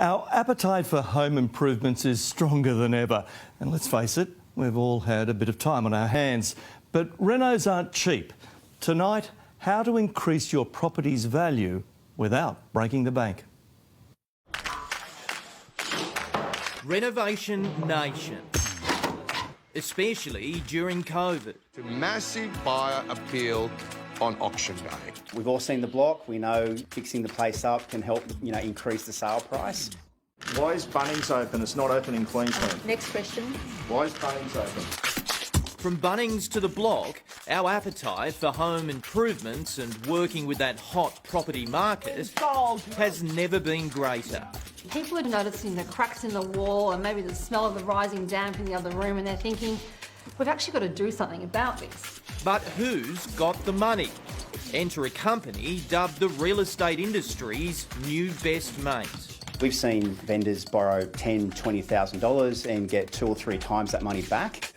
Our appetite for home improvements is stronger than ever. And let's face it, we've all had a bit of time on our hands. But renos aren't cheap. Tonight, how to increase your property's value without breaking the bank. Renovation Nation, especially during COVID. Massive buyer appeal on auction day. We've all seen the block. We know fixing the place up can help, increase the sale price. Why is Bunnings open? It's not open in Queensland. Next question. Why is Bunnings open? From Bunnings to the block, our appetite for home improvements and working with that hot property market has never been greater. People are noticing the cracks in the wall and maybe the smell of the rising damp in the other room, and they're thinking, we've actually got to do something about this. But who's got the money? Enter a company dubbed the real estate industry's new best mate. We've seen vendors borrow $10,000, $20,000 and get 2 or 3 times that money back.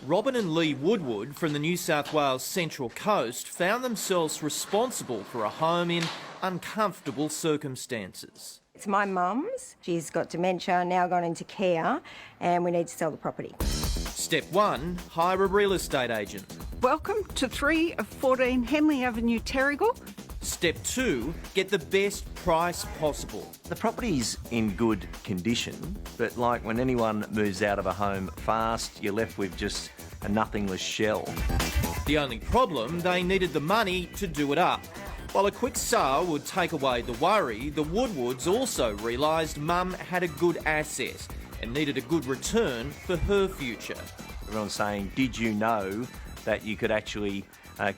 Robin and Lee Woodward from the New South Wales Central Coast found themselves responsible for a home in uncomfortable circumstances. It's my mum's. She's got dementia, now gone into care, and we need to sell the property. Step 1, hire a real estate agent. Welcome to 3 of 14 Henley Avenue, Terrigal. Step 2, get the best price possible. The property's in good condition, but like when anyone moves out of a home fast, you're left with just a nothingless shell. The only problem, they needed the money to do it up. While a quick sale would take away the worry, the Woodwards also realised Mum had a good asset and needed a good return for her future. Everyone's saying, did you know that you could actually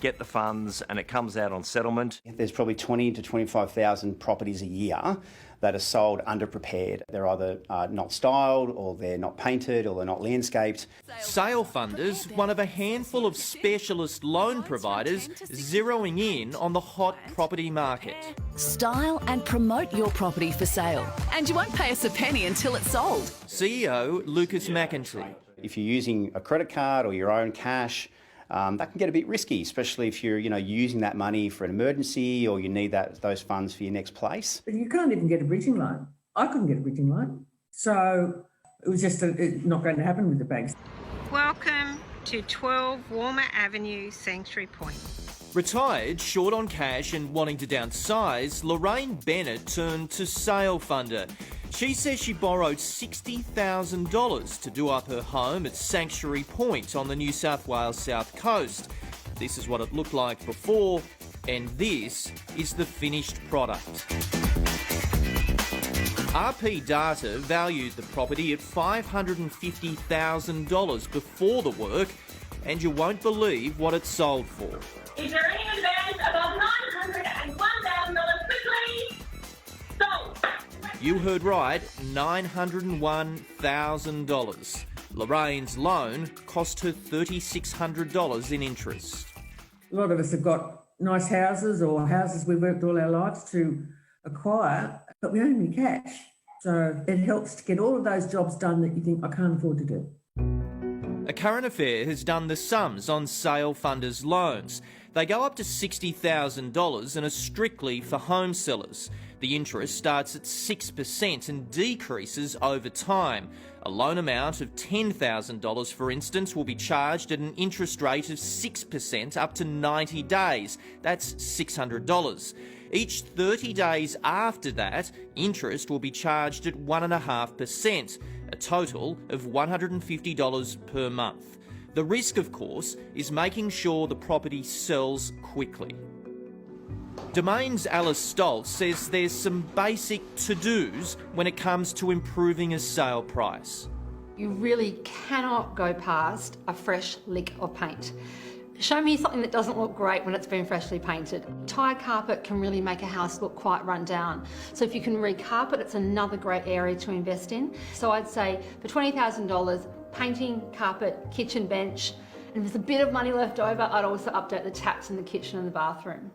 get the funds and it comes out on settlement? There's probably 20 to 25,000 properties a year that are sold underprepared. They're either not styled, or they're not painted, or they're not landscaped. SaleFunder's one of a handful of specialist loan providers zeroing in on the hot property market. Style and promote your property for sale, and you won't pay us a penny until it's sold. CEO Lucas McEntee. If you're using a credit card or your own cash, that can get a bit risky, especially if you're using that money for an emergency, or you need those funds for your next place. But you can't even get a bridging loan. I couldn't get a bridging loan. So it was just not going to happen with the banks. Welcome to 12 Walmer Avenue, Sanctuary Point. Retired, short on cash and wanting to downsize, Lorraine Bennett turned to SaleFunder. She says she borrowed $60,000 to do up her home at Sanctuary Point on the New South Wales South Coast. This is what it looked like before, and this is the finished product. RP Data valued the property at $550,000 before the work, and you won't believe what it sold for. Is there any advance above $901,000 quickly? Sold. You heard right, $901,000. Lorraine's loan cost her $3,600 in interest. A lot of us have got nice houses, or houses we've worked all our lives to acquire, but we don't have any cash. So it helps to get all of those jobs done that you think, I can't afford to do. A Current Affair has done the sums on SaleFunder's loans. They go up to $60,000 and are strictly for home sellers. The interest starts at 6% and decreases over time. A loan amount of $10,000, for instance, will be charged at an interest rate of 6% up to 90 days. That's $600. Each 30 days after that, interest will be charged at 1.5%, a total of $150 per month. The risk, of course, is making sure the property sells quickly. Domain's Alice Stoltz says there's some basic to-dos when it comes to improving a sale price. You really cannot go past a fresh lick of paint. Show me something that doesn't look great when it's been freshly painted. Tire carpet can really make a house look quite run down. So if you can recarpet, it's another great area to invest in. So I'd say for $20,000, painting, carpet, kitchen bench, and if there's a bit of money left over, I'd also update the taps in the kitchen and the bathroom.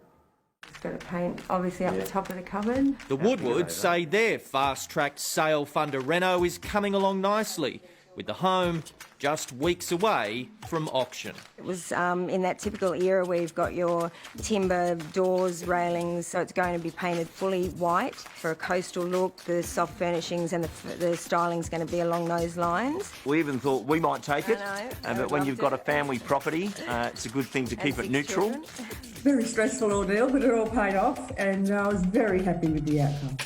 It's got to paint, obviously, up the top of the cupboard. The Woodwards say their fast-tracked SaleFunder reno is coming along nicely. with the home just weeks away from auction. It was in that typical era where you've got your timber doors, railings, so it's going to be painted fully white for a coastal look. The soft furnishings and the styling's going to be along those lines. We even thought we might take it, I know, but when you've got a family property, it's a good thing to keep it neutral. Very stressful ordeal, but it all paid off, and I was very happy with the outcome.